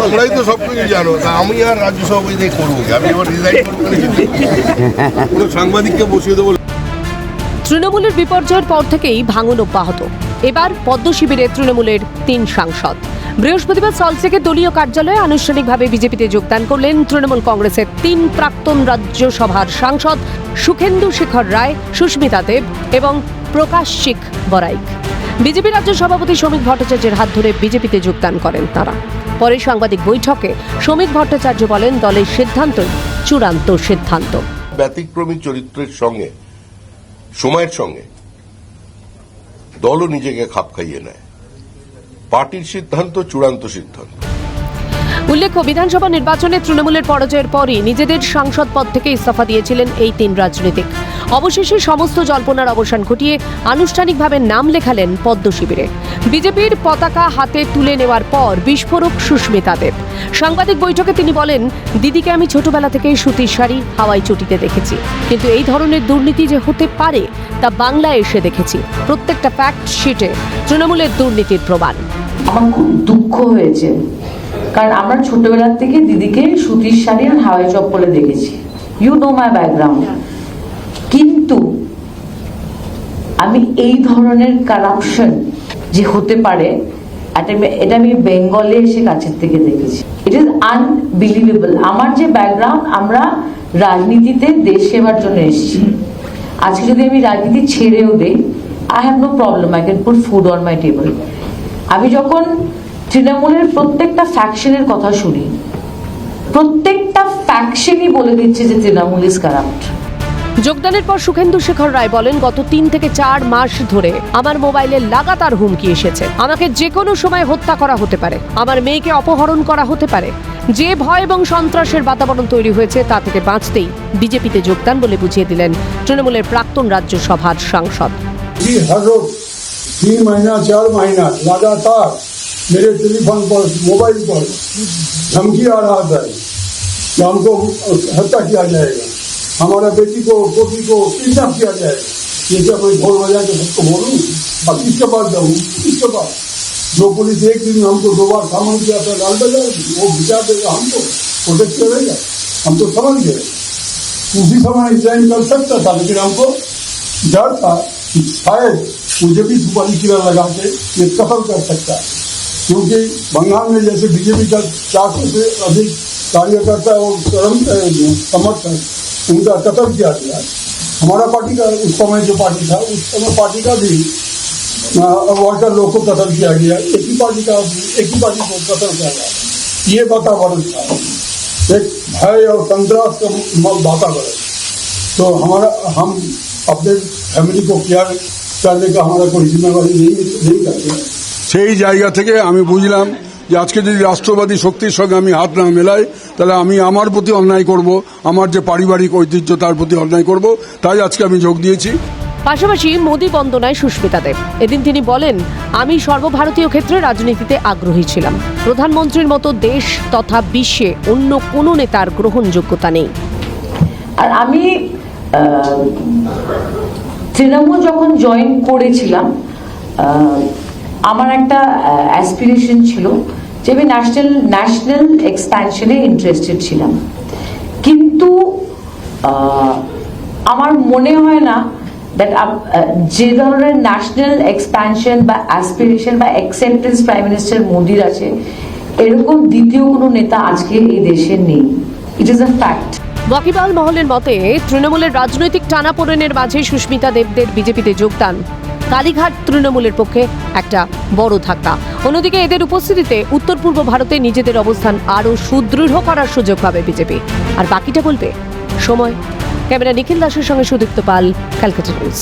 তোমরাই তো সবকিছু জানো, তা আমি আর রাজ্য সভাপতি করবো কি? আমি এবার রিজাইন করবো, কোনো সাংবাদিককে বসিয়ে দেবো। তৃণমূলের বিপর্যয়ের পর থেকেই ভাঙন অব্যাহত। এবার পদ্ম শিবিরে তৃণমূলের 3 সাংসদ। বৃহস্পতিবার সল্টলেকের দলীয় কার্যালয়ে আনুষ্ঠানিকভাবে বিজেপিতে যোগদান করলেন তৃণমূল কংগ্রেসের 3 প্রাক্তন রাজ্যসভার সাংসদ সুখেন্দু শেখর রায়, সুস্মিতা দেব এবং প্রকাশচিক বরাইক। বিজেপি রাজ্য সভাপতি শ্রমিক ভট্টাচার্যের হাত ধরে বিজেপিতে যোগদান করেন তারা। পরে সাংবাদিক বৈঠকে শ্রমিক ভট্টাচার্য বলেন, দলের সিদ্ধান্তই চূড়ান্ত সিদ্ধান্ত। ব্যতিক্রমী চরিত্রের সঙ্গে, সময়ের সঙ্গে দলও নিজেকে খাপ খাইয়ে নেয়। পার্টির সিদ্ধান্ত চূড়ান্ত সিদ্ধান্ত। উল্লেখ্য, বিধানসভা নির্বাচনে তৃণমূলের পরাজয়ের পরই নিজেদের সাংসদ পদ থেকে ইস্তফা দিয়েছিলেন এই 3 রাজনীতিক। অবশেষে সমস্ত জল্পনার অবসান ঘটিয়ে আনুষ্ঠানিকভাবে নাম লেখালেন পদ্ম শিবিরে। বিজেপির পতাকা হাতে তুলে নেওয়ার পর বিস্ফোরক সুস্মিতা দেব। সাংবাদিক বৈঠকে তিনি বলেন, দিদিকে আমি ছোটবেলা থেকেই সুতির শাড়ি, হাওয়াই চটিতে দেখেছি, কিন্তু এই ধরনের দুর্নীতি যে হতে পারে তা বাংলায় এসে দেখেছি। প্রত্যেকটা ফ্যাক্ট শিটে তৃণমূলের দুর্নীতির প্রমাণ। আমার খুব দুঃখ হয়েছে, কারণ আমরা ছোটবেলা থেকে দিদিকে সুতির শাড়ি আর হাওয়াই চপ্পলে দেখেছি। You know my background. কিন্তু আমি এই ধরনের কারাপশন যে হতে পারে এটা আমি বেঙ্গলে এসে কাছের থেকে দেখেছি। It is unbelievable. আমার যে ব্যাকগ্রাউন্ড, আমরা রাজনীতিতে দেশ সেবার জন্য এসেছি। আজকে যদি আমি রাজনীতি ছেড়েও দিই, I have no problem, I can put food on my table. আমি যখন তৃণমূলের প্রত্যেকটা ফ্যাকশনের কথা শুনি, প্রত্যেকটা ফ্যাকশনই বলে দিচ্ছে যে তৃণমূল ইজ কারাপ্ট। যোগদানের পর সুখেন্দু শেখর রায় বলেন, গত 3 থেকে 4 মাস ধরে আমার মোবাইলে লাগাতার হুমকি এসেছে। আমাকে যে কোনো সময় হত্যা করা হতে পারে, আমার মেয়েকে অপহরণ করা হতে পারে। যে ভয় এবং সন্ত্রাসের বাতাবরণ তৈরি হয়েছে তা থেকে বাঁচতেই বিজেপিতে যোগদান বলে বুঝিয়ে দিলেন তৃণমূলের প্রাক্তন রাজ্যসভার সাংসদ। 3 महीना 4 महीना लगातार मेरे टेलीफोन पर, मोबाइल पर धमकी आ रहा था कि हमको हत्या किया जाएगा, हमारा बेटी को, पोती को किडनैप किया जाएगा। ये क्या मैं ढोल बजा के सबको बोलूँ? अब किसके पास जाऊँ? किसके पास? जो पुलिस एक दिन हमको 2 बार सामान किया था लाल बाजार, वो विचार देगा हमको, प्रोटेक्ट करेगा। हम तो समझ गए उसी समय रिजाइन कर सकता था, लेकिन हमको डर था कि शायद मुझे भी सुपारी किला लगा के ये कत्ल कर सकता है, क्योंकि बंगाल में जैसे बीजेपी का 400 से अधिक कार्यकर्ता और समर्थक, उनका कत्ल किया गया। हमारा पार्टी का उस समय जो पार्टी था, उस समय पार्टी का भी वर्कर लोग को कत्ल किया गया। एक ही पार्टी को कत्ल किया गया। ये वातावरण था, एक भय और संतरास का वातावरण। तो हम अपने फैमिली को केयर करने का हमारा कोई जिम्मेवारी नहीं करते। সেই জায়গা থেকে আমি বুঝলাম যে আজকে যদি রাষ্ট্রবাদী শক্তির সঙ্গে আমি হাত না মেলাই, তাহলে আমি আমার প্রতি অন্যায় করব, আমার যে পারিবারিক ঐতিহ্য তার প্রতি অন্যায় করব। তাই আজকে আমি যোগ দিয়েছি। পাশাপাশি মোদি বন্দনায় সুস্মিতা দেব। এদিন তিনি বলেন, আমি সর্বভারতীয় ক্ষেত্রে রাজনীতিতে আগ্রহী ছিলাম। প্রধানমন্ত্রীর মতো দেশ তথা বিশ্বে অন্য কোনো নেতার গ্রহণযোগ্যতা নেই। আর আমি তৃণমূল যখন জয়েন করেছিলাম, আমার একটা অ্যাসপিরেশন ছিল যে আমি ন্যাশনাল এক্সপ্যানশনে ইন্টারেস্টেড ছিলাম। কিন্তু আমার মনে হয় না দ্যাট যে ধরনের ন্যাশনাল এক্সপ্যানশন বা অ্যাসপিরেশন বা অ্যাকসেপ্টেন্স প্রাইম মিনিস্টার মোদির আছে, এরকম দ্বিতীয় কোনো নেতা আজকে এই দেশে নেই। It is a fact. ওয়াকিবহাল মহলের মতে, তৃণমূলের রাজনৈতিক টানাপোড়েনের মাঝে সুস্মিতা দেবদের বিজেপিতে যোগদান কালীঘাট তৃণমূলের পক্ষে একটা বড় ধাক্কা। অন্যদিকে এদের উপস্থিতিতে উত্তর পূর্ব ভারতে নিজেদের অবস্থান আরও সুদৃঢ় করার সুযোগ পাবে বিজেপি। আর বাকিটা বলবে সময়। ক্যামেরা নিখিল দাসের সঙ্গে সুদীপ্ত পাল, ক্যালকাটা নিউজ।